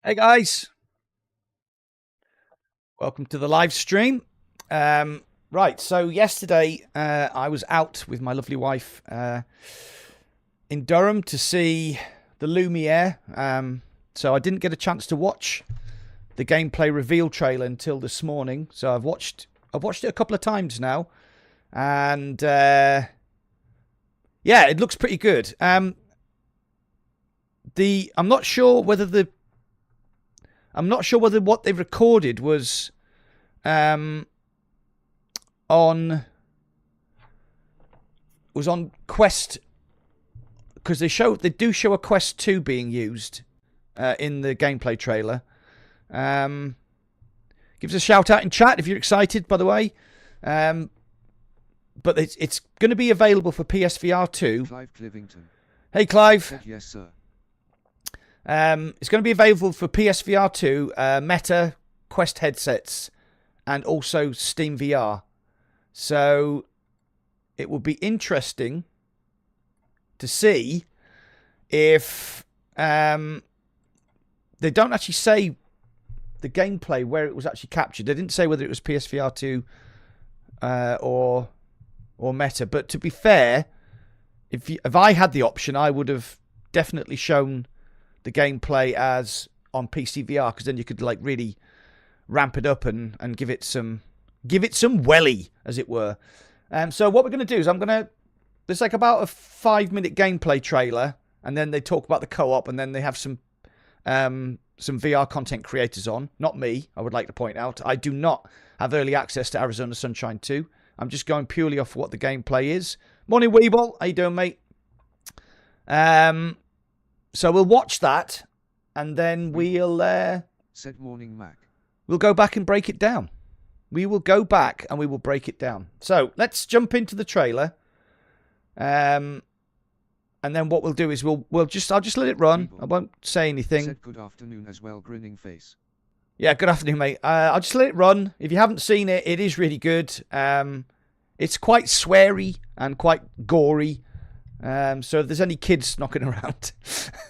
Hey guys, welcome to the live stream. Right, so yesterday I was out with my lovely wife in Durham to see the Lumiere. So I didn't get a chance to watch the gameplay reveal trailer until this morning. So I've watched it a couple of times now, and yeah, it looks pretty good. I'm not sure whether what they've recorded was on Quest, because they do show a Quest 2 being used in the gameplay trailer. Give us a shout out in chat if you're excited, by the way. But it's going to be available for PSVR 2. Clive Clivington. Hey Clive. Yes, sir. It's going to be available for PSVR 2, Meta Quest headsets, and also Steam VR. So it will be interesting to see if they don't actually say the gameplay where it was actually captured. They didn't say whether it was PSVR 2 or Meta. But to be fair, if I had the option, I would have definitely shown the gameplay as on PC VR, because then you could like really ramp it up and give it some welly, as it were. So what we're going to do is there's like about a 5-minute gameplay trailer, and then they talk about the co-op, and then they have some VR content creators on. Not me, I would like to point out. I do not have early access to Arizona Sunshine 2. I'm just going purely off what the gameplay is. Morning, Weeble. How you doing, mate? So we'll watch that, and then we'll Said morning, Mac. We'll go back and break it down. We will go back and we will break it down. So let's jump into the trailer, and then what we'll do is I'll just let it run. I won't say anything. Said good afternoon as well, grinning face. Yeah, good afternoon, mate. I'll just let it run. If you haven't seen it, it is really good. It's quite sweary and quite gory. So if there's any kids knocking around,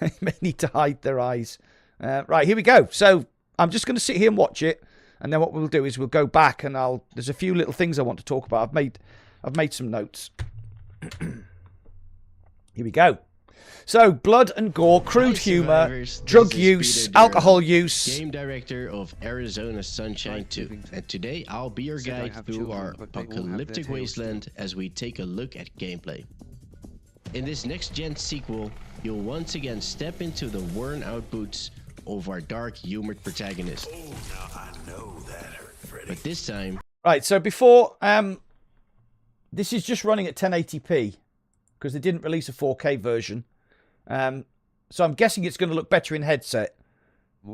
you may need to hide their eyes. Right, here we go. So I'm just going to sit here and watch it, and then what we'll do is we'll go back, and there's a few little things I want to talk about. I've made some notes. Here we go. So blood and gore, crude humor, drug use, alcohol use. Game director of Arizona Sunshine 2, and today I'll be your guide through our apocalyptic wasteland as we take a look at gameplay. In this next-gen sequel, you'll once again step into the worn-out boots of our dark, humored protagonist. Oh, now I know that hurt, Freddy. But this time... Right, so before... this is just running at 1080p, because they didn't release a 4K version. So I'm guessing it's going to look better in headset.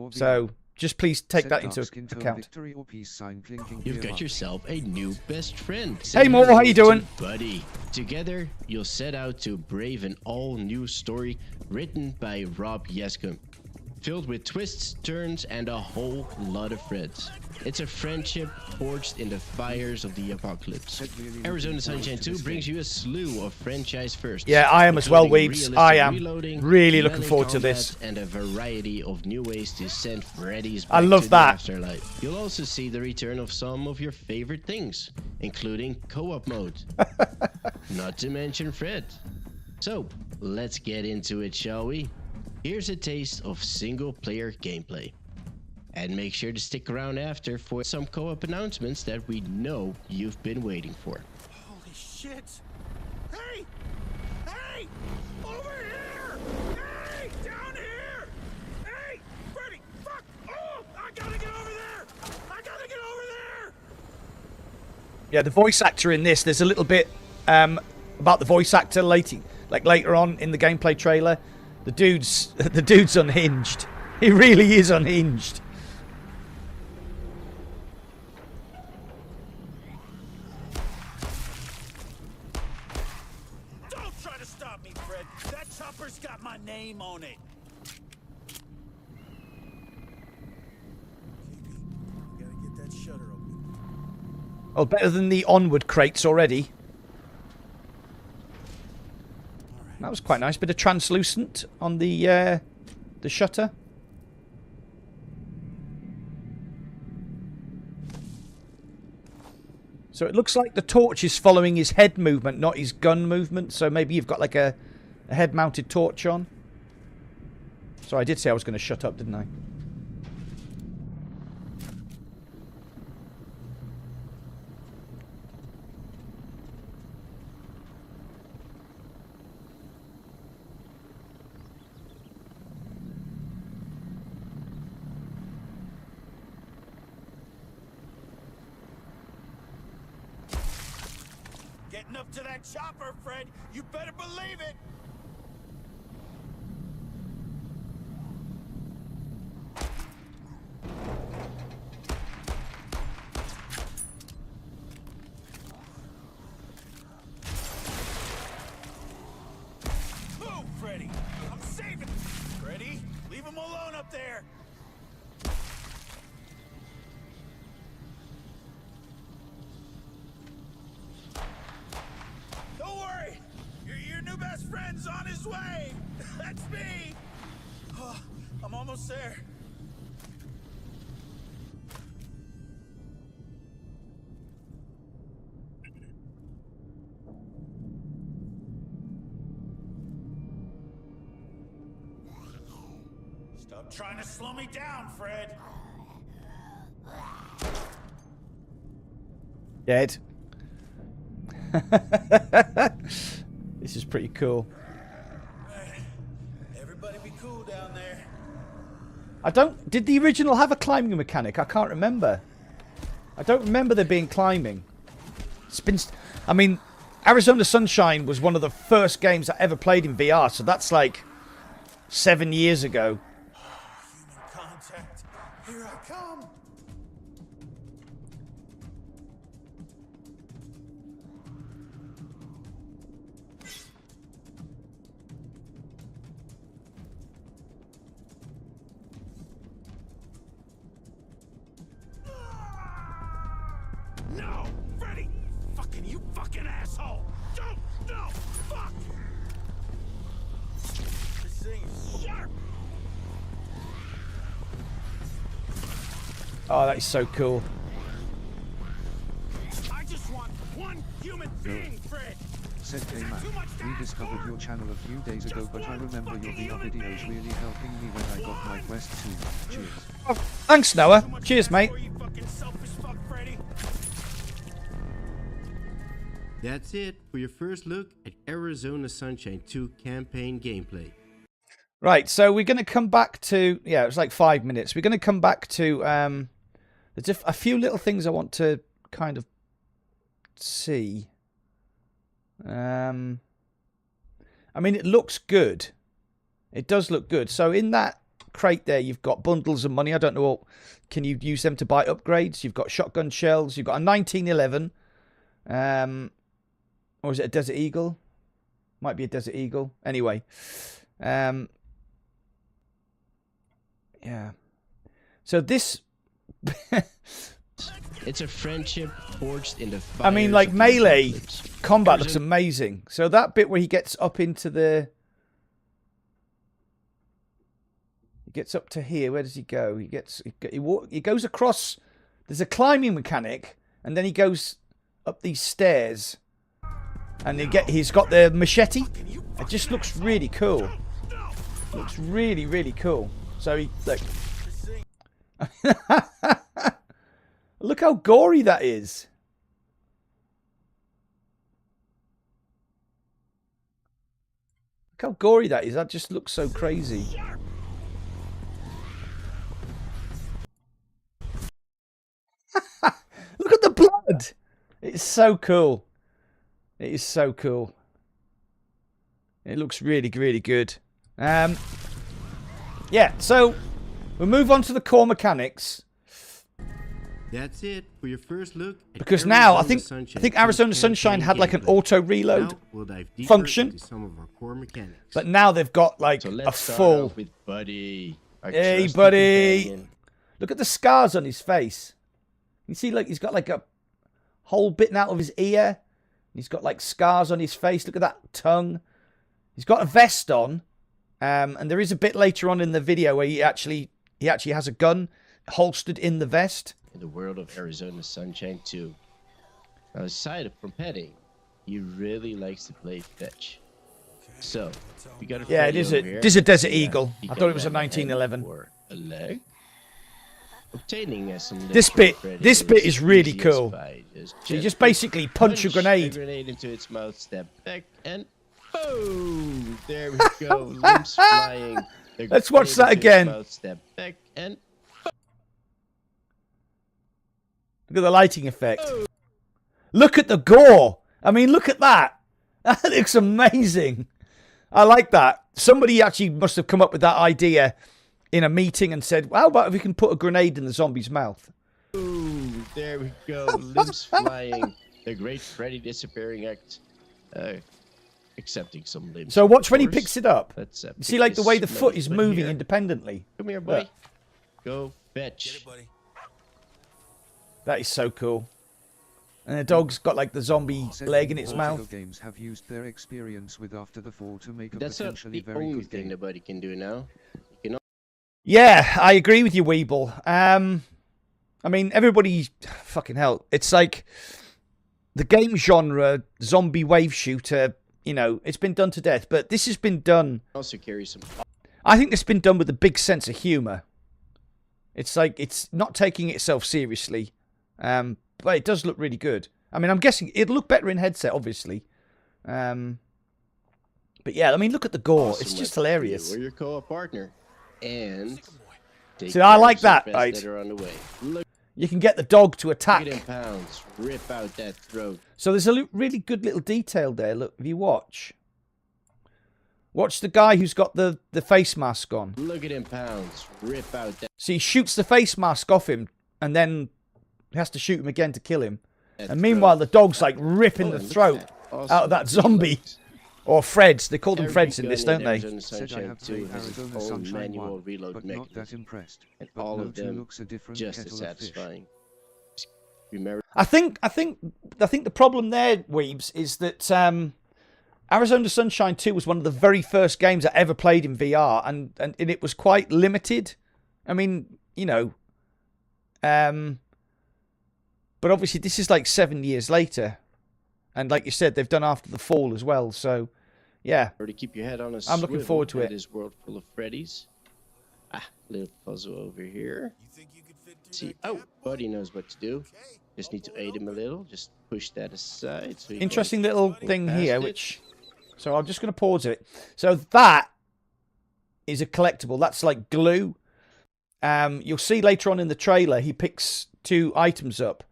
So just please take Set that dark into skin tone account. victory or peace sign clinking You've gear got mark. yourself a new best friend. Hey, Mo, how you doing? Buddy. Together, you'll set out to brave an all-new story written by Rob Yescombe, filled with twists, turns, and a whole lot of threads. It's a friendship forged in the fires of the apocalypse. Arizona Sunshine 2 brings you a slew of franchise firsts. Yeah, I am as well, including Weebs. realistic I am reloading, really looking melee forward to combat, this. and a variety of new ways to send Freddy's I back love to that. the afterlife. You'll also see the return of some of your favorite things, including co-op mode. Not to mention Fred. So, let's get into it, shall we? Here's a taste of single-player gameplay. And make sure to stick around after for some co-op announcements that we know you've been waiting for. Holy shit! Hey! Hey! Over here! Hey! Down here! Hey! Freddy! Fuck! Oh! I gotta get over there! I gotta get over there! Yeah, the voice actor in this, there's a little bit about the voice actor later on in the gameplay trailer. The dude's unhinged. He really is unhinged. Don't try to stop me, Fred! That chopper's got my name on it! KP, we gotta get that shutter open. Oh, better than the Onward crates already. That was quite nice. Bit of translucent on the shutter. So it looks like the torch is following his head movement, not his gun movement. So maybe you've got like a head-mounted torch on. So I did say I was going to shut up, didn't I? Getting up to that chopper, Fred! You better believe it! Move, Freddy! I'm saving... Freddy, leave him alone up there! Don't worry! Your new best friend's on his way! That's me! Oh, I'm almost there. Stop trying to slow me down, Fred! Dead. This is pretty cool. Everybody be cool down there. Did the original have a climbing mechanic? I can't remember. I don't remember there being climbing. I mean, Arizona Sunshine was one of the first games I ever played in VR, so that's like 7 years ago. Human contact. Here I come. No! Freddy! Fucking you fucking asshole! Don't! No! Fuck! This thing is sharp! Oh, that is so cool. I just want one human being, Fred! Said K-Man, rediscovered your channel a few days ago, but I remember your VR videos really helping me when I got my Quest 2. Cheers. Oh, thanks, Noah. Cheers, mate. You fucking selfish fuck, Freddy! That's it for your first look at Arizona Sunshine 2 campaign gameplay. Right, so we're going to come back to... Yeah, it was like 5 minutes. We're going to come back to... there's a few little things I want to kind of see. I mean, it looks good. It does look good. So in that crate there, you've got bundles of money. I don't know what. Can you use them to buy upgrades? You've got shotgun shells. You've got a 1911. Or is it a Desert Eagle? Might be a Desert Eagle. Anyway. Yeah. So this... It's a friendship forged in the fires. I mean, like, melee combat looks There's amazing. So that bit where he gets up into the... He gets up to here. Where does he go? He goes across... There's a climbing mechanic. And then he goes up these stairs. And he's got the machete. It just looks really cool. Looks really, really cool. So he... Look. Look how gory that is. Look how gory that is. That just looks so crazy. Look at the blood. It's so cool. It is so cool. It looks really, really good. Yeah, so we'll move on to the core mechanics. That's it for your first look at Because now I think Sunshine. Arizona Sunshine had like an auto reload function, into some of our core mechanics. but now they've got like So a let's start full. off with Buddy. our Hey, trusty buddy. companion. Look at the scars on his face. You see, like he's got like a hole bitten out of his ear. He's got like scars on his face. Look at that tongue. He's got a vest on, and there is a bit later on in the video where he actually has a gun holstered in the vest. In the world of Arizona Sunshine 2. Now, aside from petting, he really likes to play fetch. So, we got a Yeah, it Freddy is over here. it is a Desert Yeah, Eagle. he I can thought it was a have hand 1911. or a leg. Obtaining some This lifts bit- from Freddy this bit is really easy as cool. by So you gently just basically punch a grenade. A grenade into its mouth, step back, and boom! There we go, limbs flying. The Let's watch grenade that into its again. mouth, step back, and Look at the lighting effect. Look at the gore. I mean, look at that. That looks amazing. I like that. Somebody actually must have come up with that idea in a meeting and said, well, how about if we can put a grenade in the zombie's mouth? boom! There we go, limbs flying. The great Freddy disappearing act. Accepting some limbs. So of watch when he course. picks it up. Let's You pick see, like, the this way the smelly foot is foot moving here. independently. Come here, boy. Look. Go fetch. buddy. That is so cool. And the dog's got, like, the zombie leg in its Portugal mouth. Games have used their experience with After the Fall to make a That's not potentially the very only good thing game. the buddy can do now. You can Yeah, I agree with you, Weeble. I mean, everybody... Fucking hell. It's like... The game genre, zombie wave shooter, you know, it's been done to death. But this has been done... also carry some. I think it's been done with a big sense of humour. It's like, it's not taking itself seriously. But it does look really good. I mean, I'm guessing it'll look better in headset, obviously. But yeah, I mean, look at the gore. Awesome It's just weapon for you hilarious. or your co-op partner. And take See, I care like of some that, pets right? that are on the way. Look You can get the dog to at attack. him, pounds. Rip out that throat. So there's a really good little detail there. Look, if you watch. Watch the guy who's got the face mask on. Look at him, pounds. Rip out that. So he shoots the face mask off him, and then he has to shoot him again to kill him. that And meanwhile, the dog's like Oh, ripping the look at throat that. Awesome. out of that zombie. Or Freds. They call them Every Freds in gun this, don't they? Arizona Said I Sunshine have 2 played has its Arizona own Sunshine manual 1, reload but not that mechanism. impressed. And But all no of two them looks a different just as kettle of fish. satisfying. Remember, I think the problem there, Weebs, is that Arizona Sunshine 2 was one of the very first games I ever played in VR, and it was quite limited. I mean, you know, but obviously this is like 7 years later, and like you said, they've done After the Fall as well. So, yeah, or to keep your head on a I'm looking swivel forward to in it. This world full of Freddies. Little puzzle over here. You think you could fit through See, that oh, gap? Buddy knows what to do. Just need to aid him a little. Just push that aside. So he interesting can little go thing past here, it. which. So I'm just going to pause it. So that is a collectible. That's like glue. You'll see later on in the trailer, he picks 2 items up.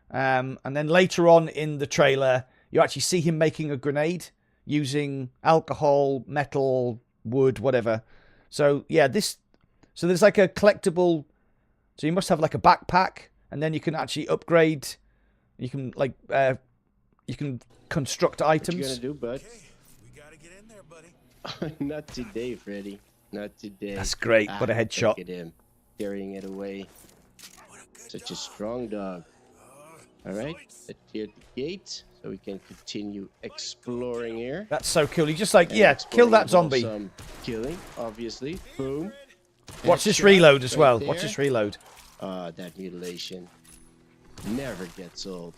And then later on in the trailer, you actually see him making a grenade using alcohol, metal, wood, whatever. So, yeah, this So there's like a collectible. So you must have like a backpack, and then you can actually upgrade. You can like you can construct items. What you gonna do, bud? Okay, we gotta get in there, buddy. Not today, Freddy. Not today. That's great. What a headshot. Look at him carrying it away. Such a strong dog. All right, let's clear the gate so we can continue exploring here. That's so cool. You just like, And yeah, kill that exploring zombie. involves some killing, obviously. Boom. Watch this Headshot reload as right well. there. Watch this reload. That mutilation never gets old.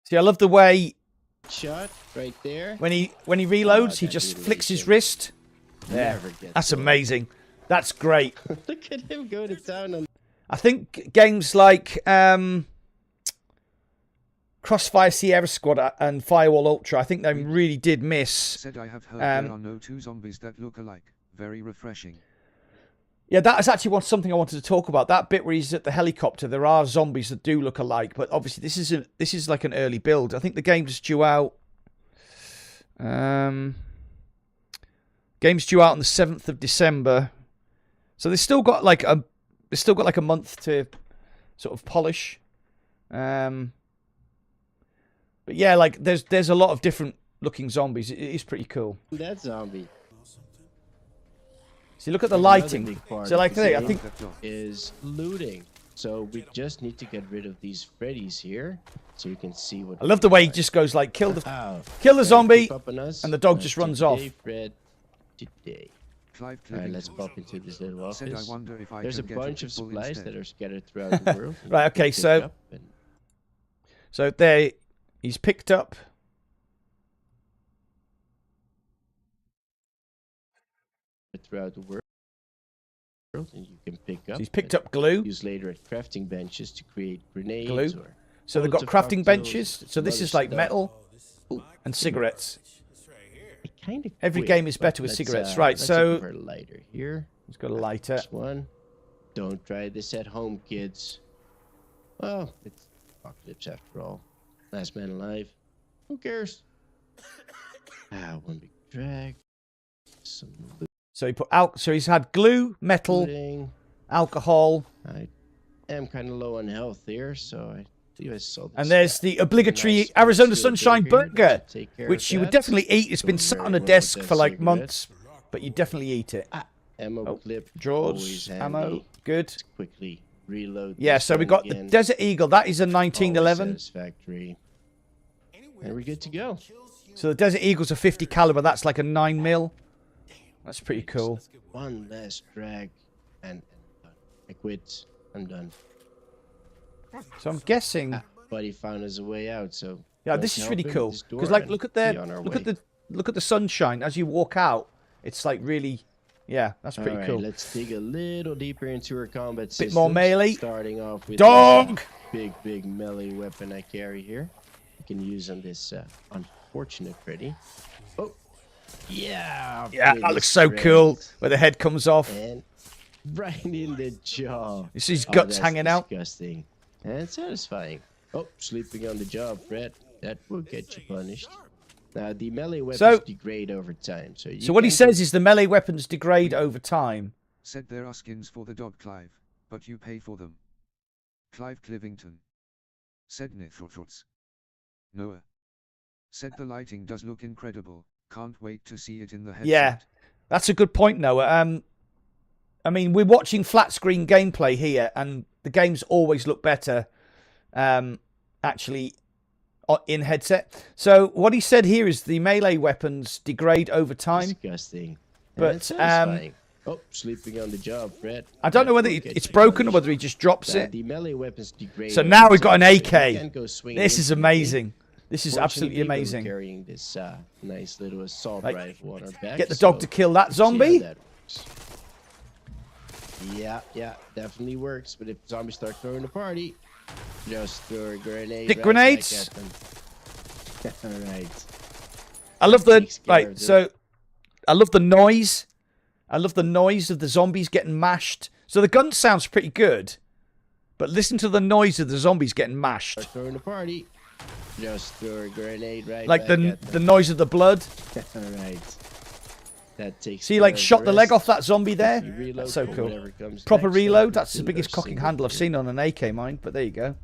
See, I love the way Shot right there. when he reloads, he that just flicks his mutilation wrist. Yeah, never gets that's old. amazing. That's great. Look at him go to town on. I think games like Crossfire Sierra Squad and Firewall Ultra, I think they really did miss. Said I have heard there are no two zombies that look alike. Very refreshing. Yeah, that is actually something I wanted to talk about. That bit where he's at the helicopter, there are zombies that do look alike, but obviously this is like an early build. I think the game's due out. Game's due out on the 7th of December, so they've still got like a month to sort of polish. But yeah, like there's a lot of different looking zombies. It is pretty cool. That zombie. See, look at the Another lighting. big part So like of the I game think is looting. So we just need to get rid of these Freddies here, so we can see what. I love the way he just goes like kill the Oh, zombie, keep up on us. and the dog Not just runs today, off. Fred. Today. Clive All right, let's Clivington pop into this little said I office. wonder if I There's a can get bunch of pitbull supplies instead. that are scattered throughout the world. Right, okay, Pick so- up and So there, he's picked up. throughout the world, and you can pick up. So he's picked up glue. Use later at crafting benches to create grenades Glue. or. So they've got Molotov crafting cocktails, benches. So this other is like stuff. metal and cigarettes. I kind of. Every game is better with cigarettes. Right, let's so- look for a lighter here. He's got a lighter. This one. Don't try this at home, kids. Well, it's apocalypse after all. Last man alive. Who cares? One big drag. Some So he put out. So he's had glue, metal, looting. alcohol, I am kind of low on health here, so I do I saw this. and there's the obligatory nice Arizona steel Sunshine burger, Take care which of you would that. definitely eat. It's been Goes sat very on a well with desk that for like cigarette. months, but you definitely eat it. Ammo Oh, clip. Drawers, always ammo, handy. good. Quickly reload. Yeah, this so we one got the again. Desert Eagle. That is a Always 1911. satisfactory. And we're good to go. So the Desert Eagle's a 50 caliber. That's like a 9mm. That's pretty cool. One last drag, and done. I quit. I'm done. So I'm guessing. Buddy found us a way out, so. Yeah, let's this is help really him cool with this because, door like, and look at be on our way. the sunshine as you walk out. It's like really, yeah, that's pretty All right, cool. let's dig a little deeper into our combat Bit systems. more melee. Starting off with Dog! this, big melee weapon I carry here. You can use on this unfortunate Freddy. Oh, yeah. Yeah, pretty that looks so straight. cool where the head comes off. And right in the jaw. You see his Oh, guts that's hanging out. Disgusting. And satisfying. Oh, sleeping on the job, Fred. That will get you punished. Now, the melee weapons So- degrade over time. So, So what he says is the melee weapons degrade over time. Said there are skins for the dog Clive, but you pay for them. Clive Clivington. Said Nithrotrots. Noah. Said the lighting does look incredible. Can't wait to see it in the headset. Yeah, that's a good point, Noah. I mean, we're watching flat screen gameplay here, and the games always look better, actually, in headset. So what he said here is the melee weapons degrade over time. Disgusting. But, And satisfying. Oh, sleeping on the job, Fred. I don't know That whether will it- get it's you broken or punished. whether he just drops Now, it. the melee weapons degrade So over now we've got an time, so you AK. can go swinging This is instantly. amazing. This is absolutely Fortunately, we're amazing. carrying this nice little assault Like, rifle on our back. Get the dog so to kill that let's see how zombie. that works. Yeah, definitely works. But if zombies start throwing a party, just throw a grenade. Dick right grenades? back at them. All right. I love the Takes care of right. it. So I love the noise. I love the noise of the zombies getting mashed. So the gun sounds pretty good, but listen to the noise of the zombies getting mashed. Start throwing a party, just throw a grenade right Like back the at them. noise of the blood. All right. that takes. See, like, care of shot the leg rest. off that zombie there. You reload That's so for cool. whatever comes Proper next, reload. like That's the biggest single cocking handle I've player. seen on an AK mine, but there you go.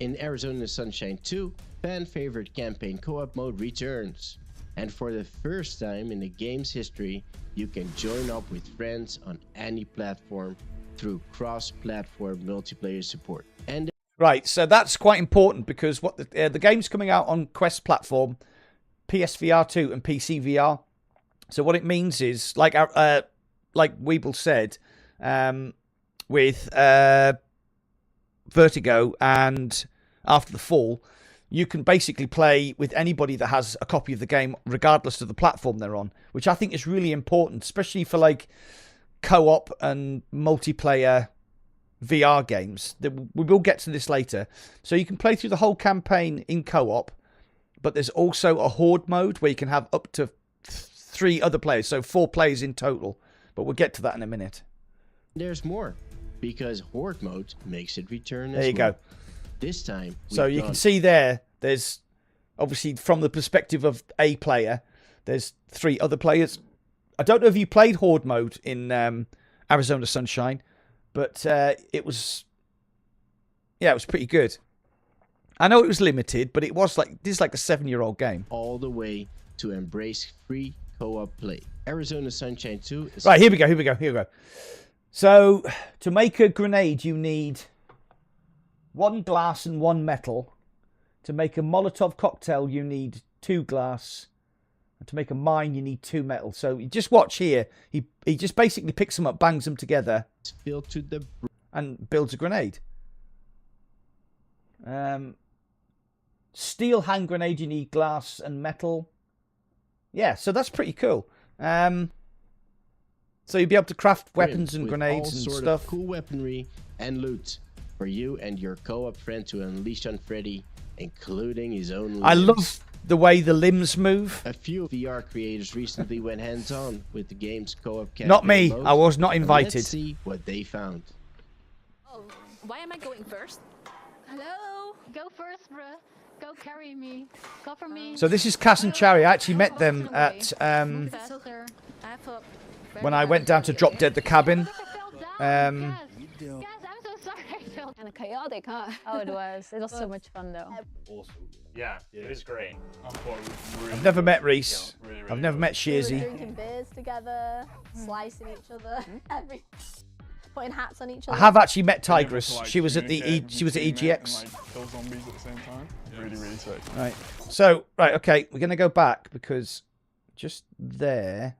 In Arizona Sunshine 2, fan favorite campaign co-op mode returns. And for the first time in the game's history, you can join up with friends on any platform through cross-platform multiplayer support. And Right, so that's quite important because what the game's coming out on Quest platform, PSVR 2 and PC VR. So what it means is, like Weeble said, with Vertigo and After the Fall, you can basically play with anybody that has a copy of the game, regardless of the platform they're on, which I think is really important, especially for like co-op and multiplayer VR games. We will get to this later. So you can play through the whole campaign in co-op, but there's also a horde mode where you can have up to 3 other players, so 4 players in total. But we'll get to that in a minute. there's more, because horde mode makes it return as There you well. go. This time, So we've you gone can see there's obviously from the perspective of a player, there's 3 other players. I don't know if you played horde mode in Arizona Sunshine, but it was pretty good. I know it was limited, but it was like this is like a 7-year-old game. all the way to embrace free co-op play. Arizona Sunshine 2 is Right, here we go. So to make a grenade, you need 1 glass and 1 metal. To make a Molotov cocktail, you need 2 glass. And to make a mine, you need 2 metal. So you just watch here. He just basically picks them up, bangs them together, filled to the and builds a grenade. Steel hand grenade, you need glass and metal. Yeah, so that's pretty cool. So you'll be able to craft weapons and with grenades all and sort stuff. of cool weaponry and loot for you and your co-op friend to unleash on Freddy, including his own I limbs. love the way the limbs move. A few VR creators recently went hands-on with the game's co-op campaign Not me. mode, I was not and invited. Let's see what they found. Oh, why am I going first? Hello? Go first, bruh. Go carry me. Cover me. So this is Cass and Cherry. I actually met them at Faster. I thought when I went down to Drop Dead the cabin. Cass, Um, I'm so sorry. I fell kind of chaotic, huh? Oh, it was. It was so much fun, though. Awesome. Yeah, it was great. I thought it was really I've never met Reese. really, really I've never met We were Shearsy. drinking beers together, slicing each other, putting hats on each I other. have actually met being able to, Tigress. like, She was at the communicate she was at with your teammate EGX. and, like, kill zombies at the same time. Really, really sick. Right. So right, okay, we're gonna go back because just there,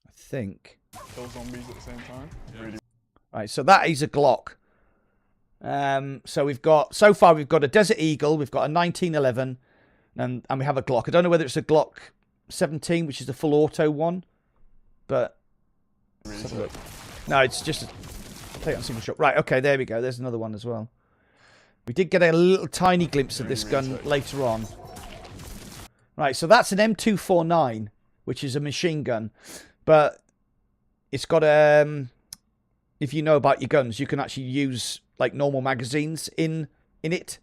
I think. Kill zombies at the same time. Really. Right, so that is a Glock. So we've got so far we've got a Desert Eagle, we've got a 1911, and we have a Glock. I don't know whether it's a Glock 17, which is the full auto one, but let's have a look. No, it's just a take it on single shot. Right, okay, there we go. There's another one as well. We did get a little tiny glimpse of this gun later on. Right, so that's an M249, which is a machine gun, but it's got if you know about your guns, you can actually use like normal magazines in it,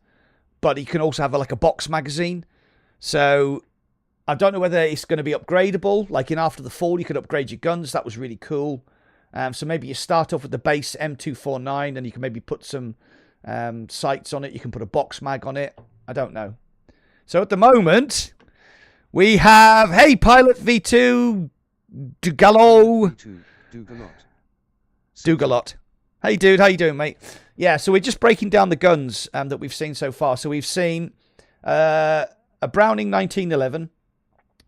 but you can also have like a box magazine. So I don't know whether it's going to be upgradable. Like in After the Fall, you could upgrade your guns. That was really cool. So maybe you start off with the base M249, and you can maybe put some sights on it. You can put a box mag on it. I don't know. So at the moment, we have Pilot V2 Dugalot. Dugalot. Hey dude, how you doing, mate? Yeah, so we're just breaking down the guns that we've seen so far. So we've seen a Browning 1911,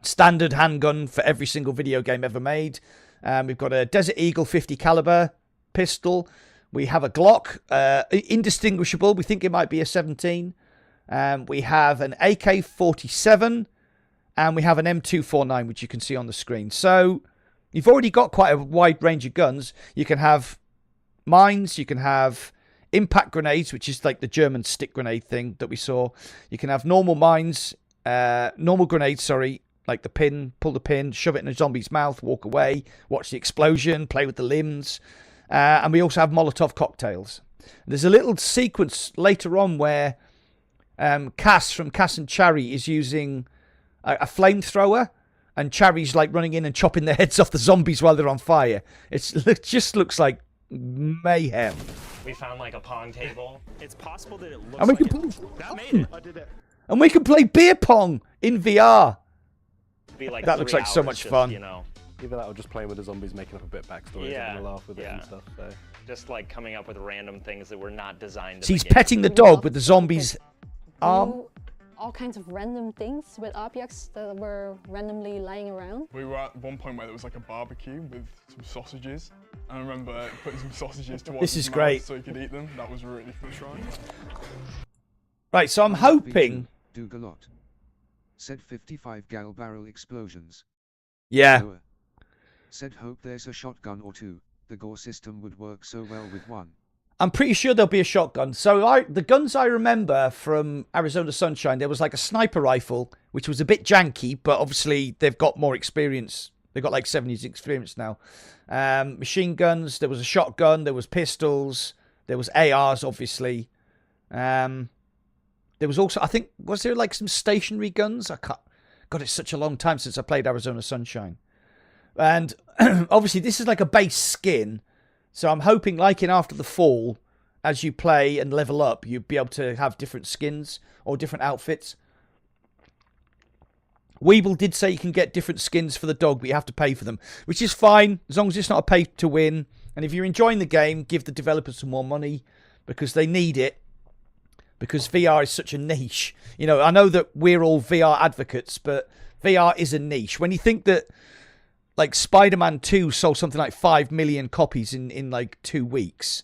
standard handgun for every single video game ever made. We've got a Desert Eagle 50 caliber pistol. We have a Glock, indistinguishable. We think it might be a 17. We have an AK-47, and we have an M249, which you can see on the screen. So you've already got quite a wide range of guns. You can have mines, you can have impact grenades, which is like the German stick grenade thing that we saw. You can have normal mines, normal grenades, sorry, like the pin, pull the pin, shove it in a zombie's mouth, walk away, watch the explosion, play with the limbs. And we also have Molotov cocktails. There's a little sequence later on where Cass from Cass and Cherry is using a flamethrower, and Charry's like running in and chopping the heads off the zombies while they're on fire. It just looks like mayhem. We found like a pong table. It's possible that it looks And we like can play. that made it. I did it. And we can play beer pong in VR. Be like That looks 3 like so hours much just, fun. You know, Either that or just playing with the zombies, making up a bit of backstory, having a laugh with it and stuff. So. just like coming up with random things that were not designed. So he's petting the dog with the zombie's arm. Do all kinds of random things with objects that were randomly lying around. We were at one point where there was like a barbecue with some sausages. And I remember putting some sausages towards This his is mouth great. so he could eat them. That was really fun trying. Right, so I'm hoping. Dougalot. Said 55 gal barrel explosions. Yeah. Noah. Said hope there's a shotgun or two. The gore system would work so well with one. I'm pretty sure there'll be a shotgun. So the guns I remember from Arizona Sunshine, there was like a sniper rifle, which was a bit janky, but obviously they've got more experience. They've got like 7 years experience now. Machine guns, there was a shotgun, there was pistols, there was ARs, obviously. There was also, I think, was there like some stationary guns? I can't. God, it's such a long time since I played Arizona Sunshine. And obviously this is like a base skin. So I'm hoping, like in After the Fall, as you play and level up, you'll be able to have different skins or different outfits. Weeble did say you can get different skins for the dog, but you have to pay for them, which is fine, as long as it's not a pay to win. And if you're enjoying the game, give the developers some more money, because they need it. Because VR is such a niche. You know, I know that we're all VR advocates, but VR is a niche. When you think that, like, Spider-Man 2 sold something like 5 million copies in like 2 weeks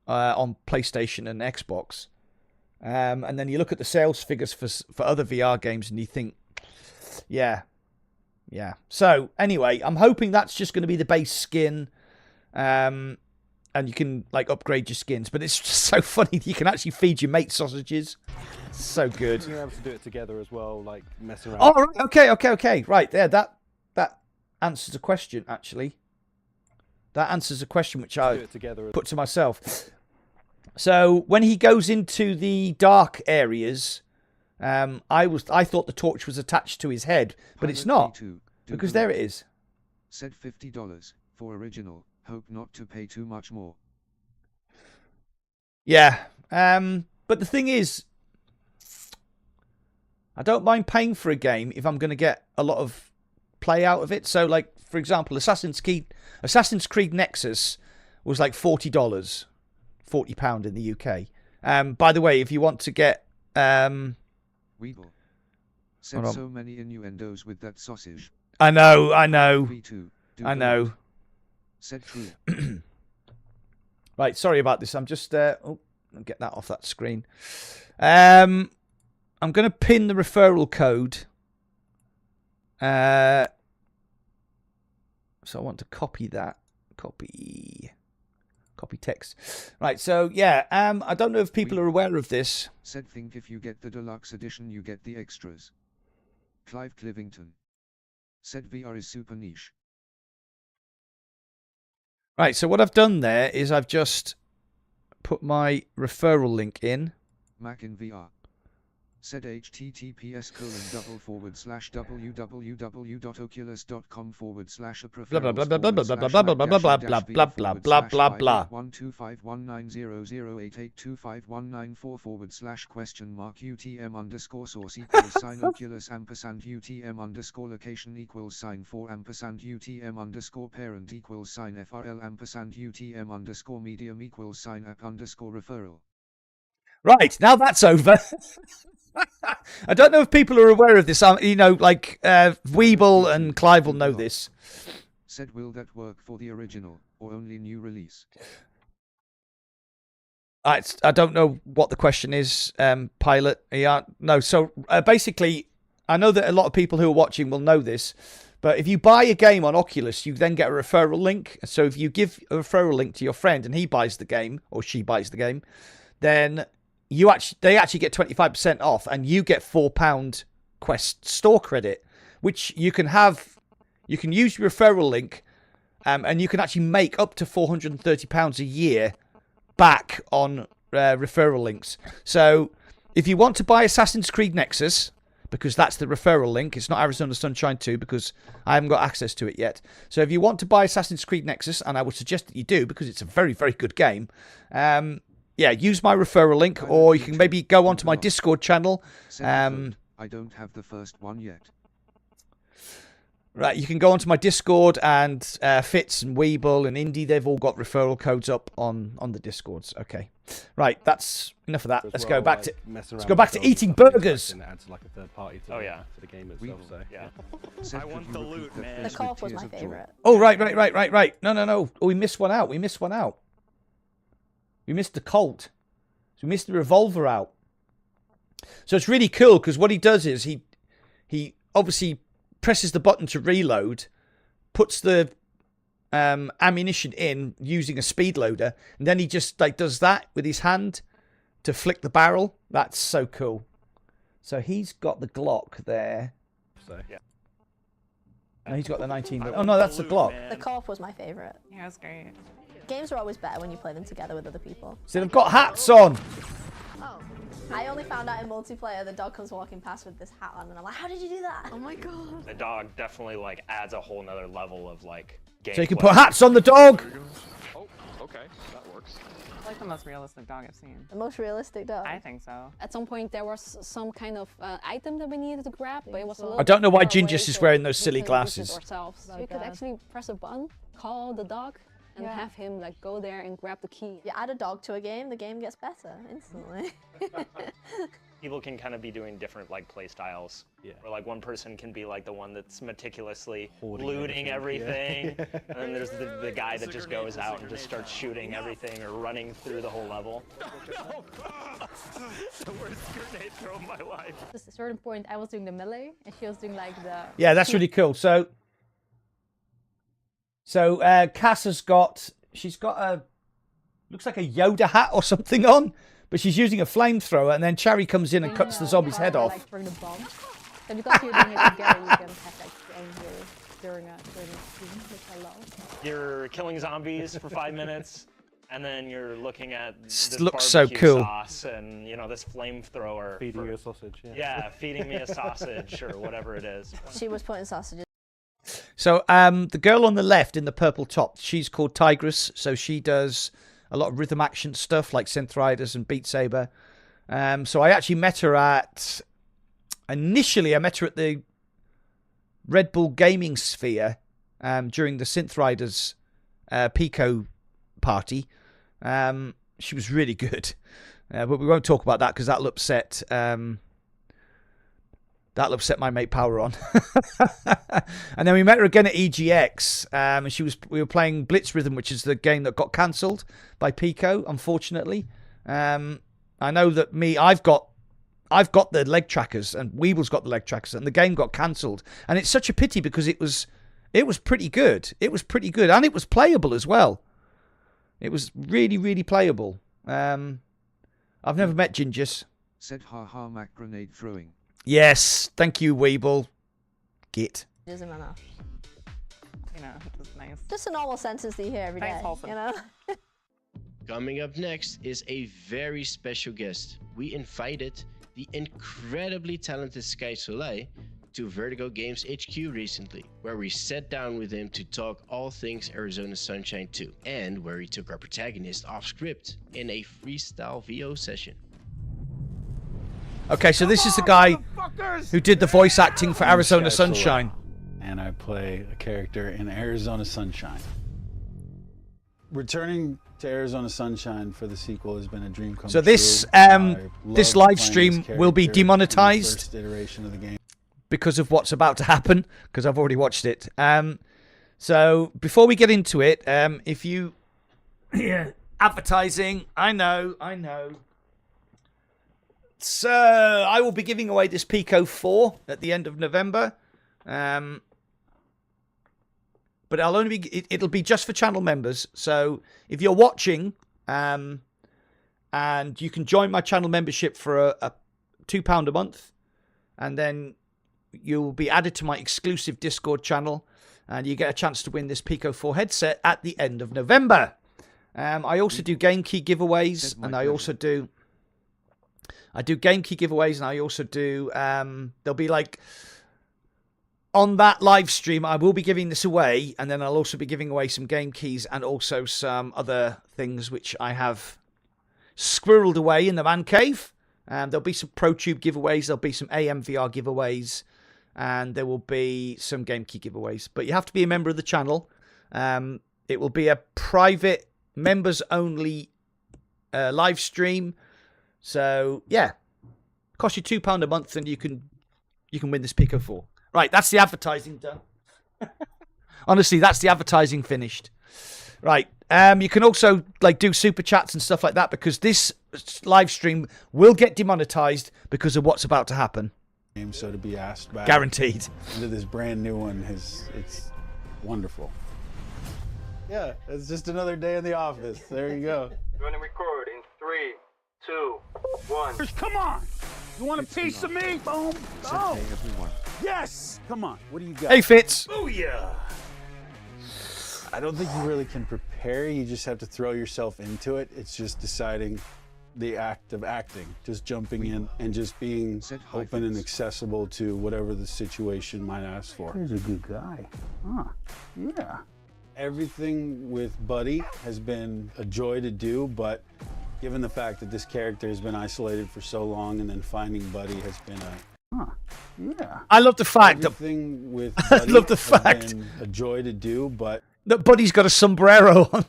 on PlayStation and Xbox. And then you look at the sales figures for other VR games and you think, yeah. So, anyway, I'm hoping that's just going to be the base skin. And you can, like, upgrade your skins. But it's just so funny that you can actually feed your mate sausages. It's so good. Being able to do it together as well, like messing around. Oh, right. Okay. Right, there. That answers a question, actually. That answers a question which I put to myself. So when he goes into the dark areas, I thought the torch was attached to his head, but it's not, because there it is. Said $50 for original. Hope not to pay too much more. Yeah, but the thing is, I don't mind paying for a game if I'm going to get a lot of play out of it. So, like, for example, Assassin's Creed Nexus was like $40, £40 in the UK. By the way, if you want to get Weeble said so many innuendos with that sausage. I know. Said true. Right, sorry about this. I'm just I'll get that off that screen. I'm going to pin the referral code. So I want to copy that. Copy text. Right, so yeah, I don't know if people are aware of this. Said think if you get the deluxe edition you get the extras. Clive Clivington. Said VR is super niche. Right, so what I've done there is I've just put my referral link in. Mac in VR. Said https://www.oculus.com/a blah blah blah blah blah blah blah blah blah blah blah blah blah blah blah blah. 1251908825194/?UTM_source =sign Oculus &UTM_location =4 &UTM_parent =FRL &UTM_medium =app_referral. Right, now that's over. I don't know if people are aware of this. You know, like Weeble and Clive will know this. Said will that work for the original or only new release? I don't know what the question is, Pilot. Yeah, no. So basically, I know that a lot of people who are watching will know this, but if you buy a game on Oculus, you then get a referral link. So if you give a referral link to your friend and he buys the game or she buys the game, then they actually get 25% off, and you get £4 Quest store credit, which you can have. You can use your referral link, and you can actually make up to £430 a year back on referral links. So if you want to buy Assassin's Creed Nexus, because that's the referral link. It's not Arizona Sunshine 2 because I haven't got access to it yet. So if you want to buy Assassin's Creed Nexus, and I would suggest that you do because it's a very, very good game, yeah, use my referral link, or you can maybe go onto my Discord channel. I don't have the first one yet. Right, you can go onto my Discord, and Fitz and Weeble and Indy, they've all got referral codes up on the Discords. Okay, right, that's enough of that. Let's go back to eating burgers. And adds like a third party to, to the game itself. So I want the loot, man. The co-op was my favourite. Oh, right. No. Oh, we missed one out. We missed the Colt. So we missed the revolver out. So it's really cool because what he does is he obviously presses the button to reload, puts the ammunition in using a speed loader, and then he just like does that with his hand to flick the barrel. That's so cool. So he's got the Glock there. So yeah. No, he's got the 19. Oh no, that's the Glock. The co-op was my favourite. Yeah, it was great. Games are always better when you play them together with other people. So they've got hats on. Oh. I only found out in multiplayer the dog comes walking past with this hat on, and I'm like, how did you do that? Oh my god. The dog definitely like adds a whole nother level of like gameplay. So you can put hats on the dog. Oh, okay, that works. It's like the most realistic dog I've seen. The most realistic dog? I think so. At some point there was some kind of item that we needed to grab, but it was a little I don't know why far away, Gingis is so wearing those we silly couldn't use it glasses. ourselves. So you could actually press a button, call the dog, and have him like go there and grab the key. You add a dog to a game, the game gets better instantly. People can kind of be doing different like play styles. Yeah. Where like one person can be like the one that's meticulously looting everything, and then there's the guy that just goes out and just starts shooting everything or running through the whole level. No. The worst grenade throw of my life. At a certain point, I was doing the melee, and she was doing like the. Yeah, that's really cool. So Cass has got. She's got a. Looks like a Yoda hat or something on. But she's using a flamethrower, and then Cherry comes in and cuts the zombie's head off. Like throwing the bomb. So because you're doing it together, you can have like anger during a scene, which I love. You're killing zombies for 5 minutes, and then you're looking at this looks so barbecue cool. sauce and this flamethrower. Feeding you a sausage. Yeah, feeding me a sausage or whatever it is. She was putting sausages. So the girl on the left in the purple top, she's called Tigress. So she does a lot of rhythm action stuff like Synth Riders and Beat Saber. So I actually met her at... Initially, I met her at the Red Bull Gaming Sphere during the Synth Riders Pico party. She was really good. But we won't talk about that because that'll upset... That'll upset my mate Power On. And then we met her again at EGX, and we were playing Blitz Rhythm, which is the game that got cancelled by Pico, unfortunately. I know that I've got the leg trackers, and Weeble's got the leg trackers, and the game got cancelled. And it's such a pity because it was pretty good. It was pretty good, and it was playable as well. It was really, really playable. I've never met Gingis. Said haha Mac grenade throwing. Yes, thank you, Weeble. Git. Doesn't matter. You know, it was nice. Just a normal sentence that you hear every day. Wholesome. You know? Coming up next is a very special guest. We invited the incredibly talented Sky Soleil to Vertigo Games HQ recently, where we sat down with him to talk all things Arizona Sunshine 2, and where he took our protagonist off script in a freestyle VO session. Okay, so this is the guy who did the voice acting for Arizona Sunshine. And I play a character in Arizona Sunshine. Returning to Arizona Sunshine for the sequel has been a dream come true. So this live stream will be demonetized first iteration of the game because of what's about to happen, because I've already watched it. So before we get into it, if you advertising, I know. So I will be giving away this Pico 4 at the end of November. But it'll be just for channel members. So if you're watching, and you can join my channel membership for a £2 a month, and then you'll be added to my exclusive Discord channel, and you get a chance to win this Pico 4 headset at the end of November. I also do game key giveaways, and I also do I do game key giveaways, and I also do, there'll be like, on that live stream, I will be giving this away, and then I'll also be giving away some game keys and also some other things which I have squirreled away in the man cave. There'll be some ProTube giveaways, there'll be some AMVR giveaways, and there will be some game key giveaways. But you have to be a member of the channel. It will be a private, members-only live stream. So, yeah. Cost you £2 a month, and you can win this Pico 4. Right, that's the advertising done. Honestly, that's the advertising finished. Right, you can also like do super chats and stuff like that, because this live stream will get demonetized because of what's about to happen. So to be asked back, guaranteed, into this brand new one, it's wonderful. Yeah, it's just another day in the office. There you go. Going to record in 3, 2, 1. Come on! You want a piece of me? Boom! Oh! Hey everyone. Yes! Come on, what do you got? Hey, Fitz! Booyah! I don't think you really can prepare. You just have to throw yourself into it. It's just deciding the act of acting, just jumping in and just being open and accessible to whatever the situation might ask for. He's a good guy. Huh. Yeah. Everything with Buddy has been a joy to do, but given the fact that this character has been isolated for so long, and then finding Buddy has been yeah. I love the fact everything with I Buddy love the has fact been a joy to do, but that Buddy's got a sombrero on.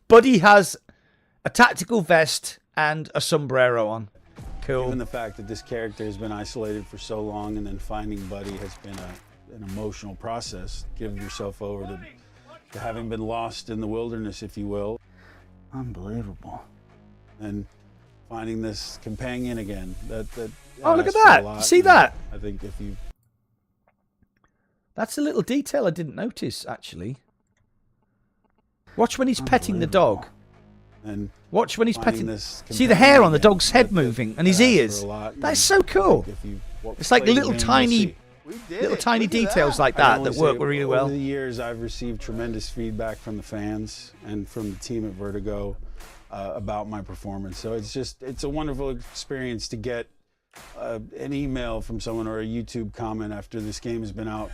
Buddy has a tactical vest and a sombrero on. Cool. Given the fact that this character has been isolated for so long, and then finding Buddy has been an emotional process. Give yourself over to having been lost in the wilderness, if you will. Unbelievable. And finding this companion again. Oh, look at that. See that? I think if you... That's a little detail I didn't notice, actually. Watch when he's petting the dog. And watch when he's petting. See the hair on the dog's head moving and his ears. That's so cool. It's like little tiny details like that work really well. Over the years, I've received tremendous feedback from the fans and from the team at Vertigo about my performance. So it's a wonderful experience to get an email from someone or a YouTube comment after this game has been out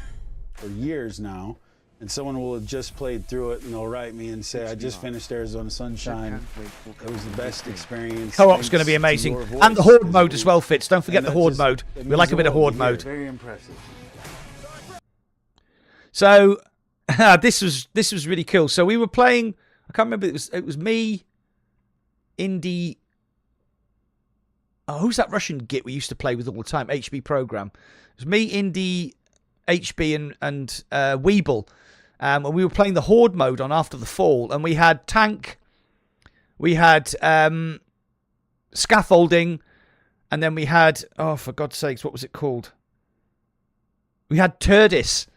for years now, and someone will have just played through it and they'll write me and say, I just finished Arizona Sunshine. It was the best experience. Co-op's going to be amazing. And the Horde mode as well, Fitz. Don't forget the Horde mode. We like a bit of Horde mode. Very impressive. So this was really cool. So we were playing, I can't remember, it was me, Indy. Oh, who's that Russian git we used to play with all the time? HB Program. It was me, Indy, HB, and Weeble. And we were playing the Horde mode on After the Fall, and we had tank, we had scaffolding, and then we had, oh, for God's sakes, what was it called? We had Turdis,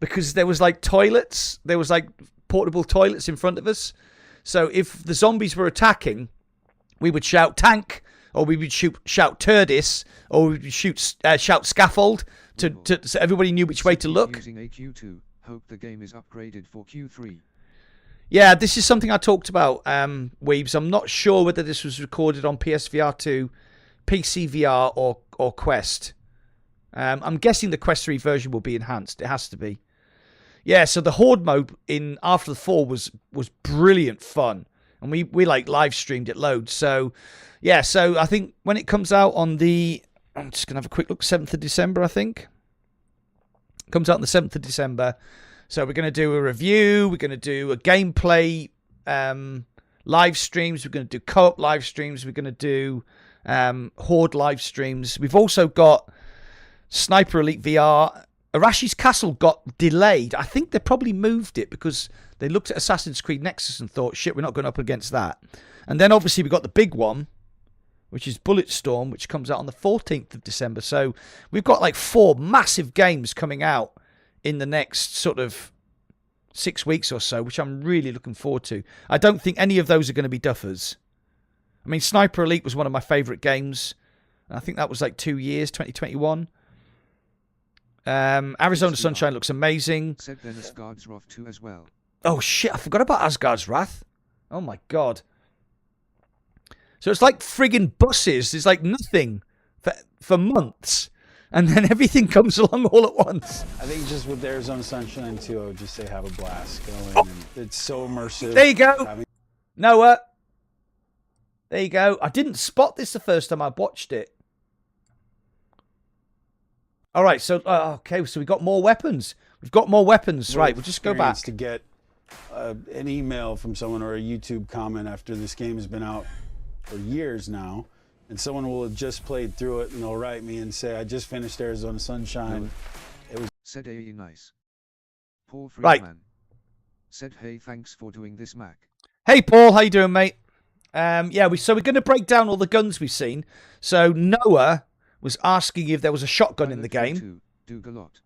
because there was like toilets, there was like portable toilets in front of us. So if the zombies were attacking, we would shout tank, or we would shout Turdis, or we would shout scaffold, so everybody knew which way to look. Using a Q2. Hope the game is upgraded for Q3. Yeah, this is something I talked about, Weebs. I'm not sure whether this was recorded on PSVR 2, PC VR, or Quest. I'm guessing the Quest 3 version will be enhanced. It has to be. Yeah, so the Horde mode in After the Fall was brilliant fun. And we like live streamed it loads. So, yeah, so I think when it comes out on the... I'm just going to have a quick look. 7th of December, I think. Comes out on the 7th of December. So we're going to do a review. We're going to do a gameplay live streams. We're going to do co-op live streams. We're going to do Horde live streams. We've also got Sniper Elite VR. Arashi's Castle got delayed. I think they probably moved it because they looked at Assassin's Creed Nexus and thought, shit, we're not going up against that. And then obviously we got the big one, which is Bulletstorm, which comes out on the 14th of December. So we've got like 4 massive games coming out in the next sort of 6 weeks or so, which I'm really looking forward to. I don't think any of those are going to be duffers. I mean, Sniper Elite was one of my favourite games. I think that was like 2 years, 2021. Arizona Sunshine looks amazing. Said then Asgard's Wrath 2 as well. Oh shit, I forgot about Asgard's Wrath. Oh my god. So it's like friggin' buses. It's like nothing for months. And then everything comes along all at once. I think just with Arizona Sunshine too, I would just say have a blast. Go in and it's so immersive. There you go. Noah. There you go. I didn't spot this the first time I watched it. All right, so okay, so we got more weapons. We've got more weapons. Right, we'll just go back to get an email from someone or a YouTube comment after this game has been out for years now, and someone will have just played through it and they'll write me and say, "I just finished Arizona Sunshine." It was said AE nice. Paul Right. Friedman said, "Hey, thanks for doing this, Mac." Hey, Paul, how you doing, mate? Yeah, so we're going to break down all the guns we've seen. So Noah was asking if there was a shotgun in the game. Dougalot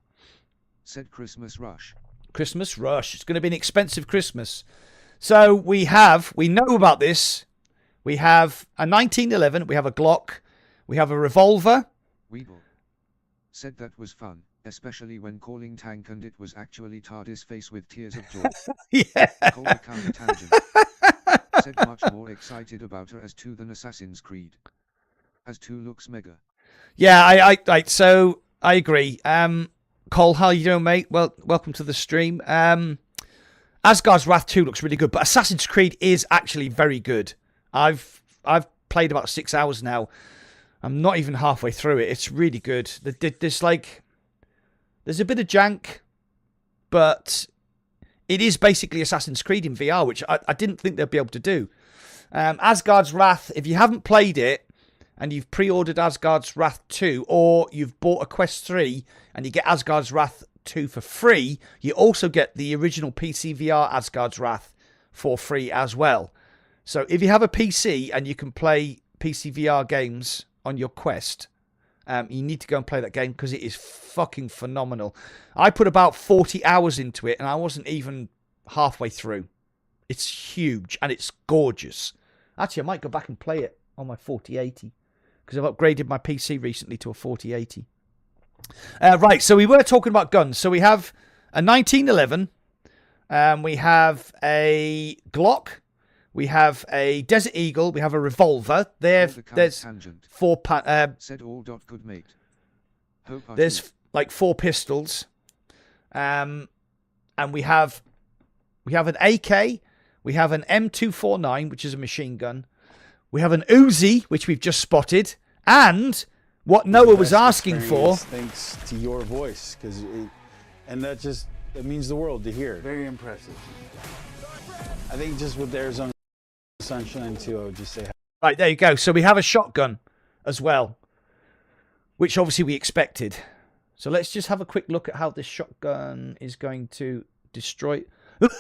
said Christmas Rush. Christmas Rush. It's going to be an expensive Christmas. So we know about this. We have a 1911. We have a Glock. We have a revolver. Weeble said that was fun, especially when calling tank and it was actually TARDIS face with tears of joy. Yeah. Cold account tangent said much more excited about her as 2 than Assassin's Creed. As 2 looks mega. Yeah, so I agree. Cole, how you doing, mate? Well, welcome to the stream. Asgard's Wrath 2 looks really good, but Assassin's Creed is actually very good. I've played about 6 hours now. I'm not even halfway through it. It's really good. There's a bit of jank, but it is basically Assassin's Creed in VR, which I didn't think they'd be able to do. Asgard's Wrath, if you haven't played it, and you've pre-ordered Asgard's Wrath 2, or you've bought a Quest 3 and you get Asgard's Wrath 2 for free, you also get the original PC VR Asgard's Wrath for free as well. So if you have a PC and you can play PC VR games on your Quest, you need to go and play that game because it is fucking phenomenal. I put about 40 hours into it and I wasn't even halfway through. It's huge and it's gorgeous. Actually, I might go back and play it on my 4080. Because I've upgraded my PC recently to a 4080. Right, so we were talking about guns. So we have a 1911. We have a Glock. We have a Desert Eagle. We have a revolver. There's 4... said all dot good mate. There's like 4 pistols. And we have an AK. We have an M249, which is a machine gun. We have an Uzi, which we've just spotted, and what Noah was asking for. Thanks to your voice, and that means the world to hear. Very impressive. I think just with Arizona Sunshine too, I would just say. Right, there you go. So we have a shotgun as well, which obviously we expected. So let's just have a quick look at how this shotgun is going to destroy. Look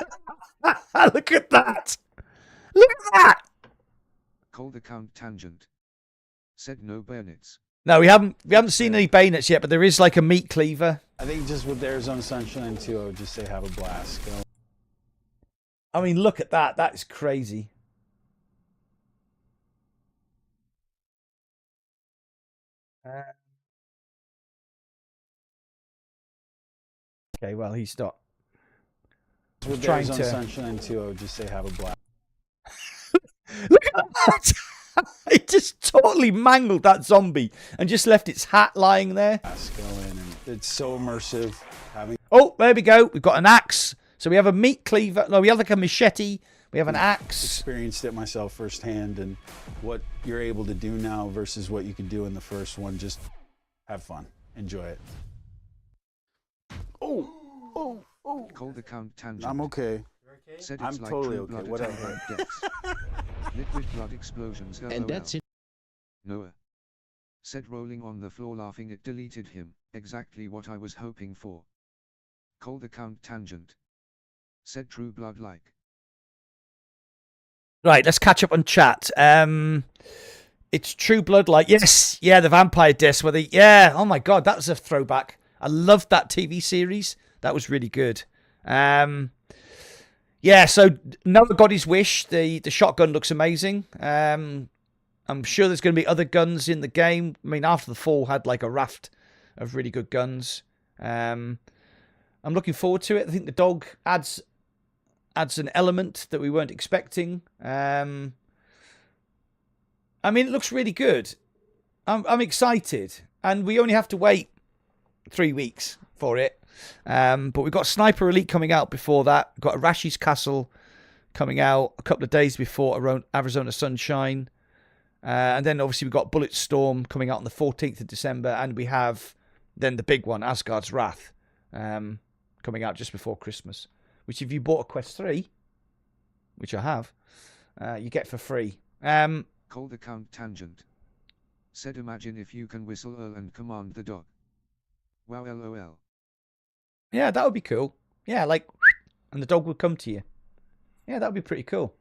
at that! Look at that! Cold account tangent said no bayonets. No, we haven't seen any bayonets yet, but there is like a meat cleaver. I think just with Arizona Sunshine too, I would just say have a blast. I mean, look at that. That is crazy. Okay, well, he stopped. With Arizona Sunshine too, I would just say have a blast. Look at that! It just totally mangled that zombie and just left its hat lying there. It's so immersive. Oh, there we go. We've got an axe. So we have a meat cleaver. No, we have like a machete. We have an axe. Experienced it myself firsthand, and what you're able to do now versus what you could do in the first one. Just have fun. Enjoy it. Oh. Cold account tangent. I'm okay. Said I'm it's like totally True okay. Blood Whatever. Dex. Liquid blood explosions. And that's it. Noah said rolling on the floor laughing it deleted him. Exactly what I was hoping for. Cold account tangent said True Blood like. Right, let's catch up on chat. It's True Blood like. Yes, yeah, the Vampire Disc. Yeah, oh my God, that was a throwback. I loved that TV series. That was really good. Yeah, so Noah got his wish. The shotgun looks amazing. I'm sure there's going to be other guns in the game. I mean, After the Fall had like a raft of really good guns. I'm looking forward to it. I think the dog adds an element that we weren't expecting. I mean, it looks really good. I'm excited. And we only have to wait 3 weeks for it. But we've got Sniper Elite coming out before that. We've got Arashi's Castle coming out a couple of days before Arizona Sunshine. And then obviously we've got Bulletstorm coming out on the 14th of December. And we have then the big one, Asgard's Wrath, coming out just before Christmas. Which if you bought a Quest 3, which I have, you get for free. Cold account tangent. Said imagine if you can whistle and command the dog. Wow, lol. Yeah, that would be cool. Yeah, like, and the dog would come to you. Yeah, that would be pretty cool.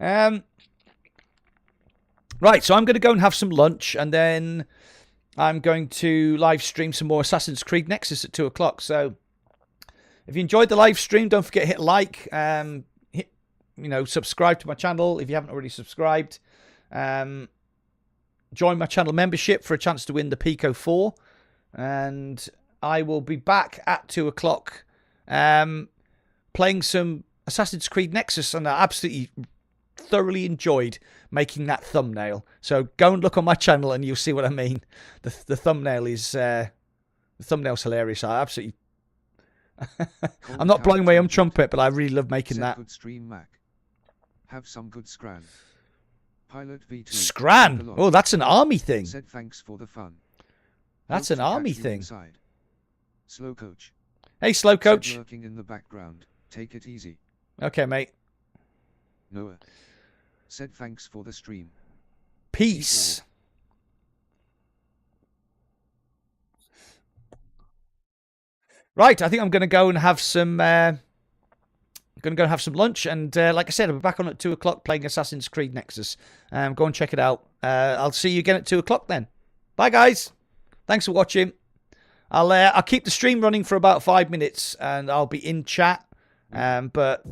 Right, so I'm going to go and have some lunch, and then I'm going to live stream some more Assassin's Creed Nexus at 2 o'clock. So if you enjoyed the live stream, don't forget to hit like, subscribe to my channel if you haven't already subscribed. Join my channel membership for a chance to win the Pico 4. And I will be back at 2 o'clock playing some Assassin's Creed Nexus, and I absolutely thoroughly enjoyed making that thumbnail. So go and look on my channel and you'll see what I mean. The thumbnail is the thumbnail's hilarious. I absolutely I'm not blowing my own trumpet, but I really love making that. Good stream, Mac. Have some good scran. Pilot V2. Scran. Oh, that's an army thing. Said thanks for the fun. That's an army thing. Slow coach. Hey, slow coach. Lurking in the background. Take it easy. Okay, mate. Noah said thanks for the stream. Peace. Right, I think I'm going to go and have some. Lunch, and like I said, I'll be back on at 2 o'clock playing Assassin's Creed Nexus. Go and check it out. I'll see you again at 2 o'clock then. Bye, guys. Thanks for watching. I'll keep the stream running for about 5 minutes, and I'll be in chat. But.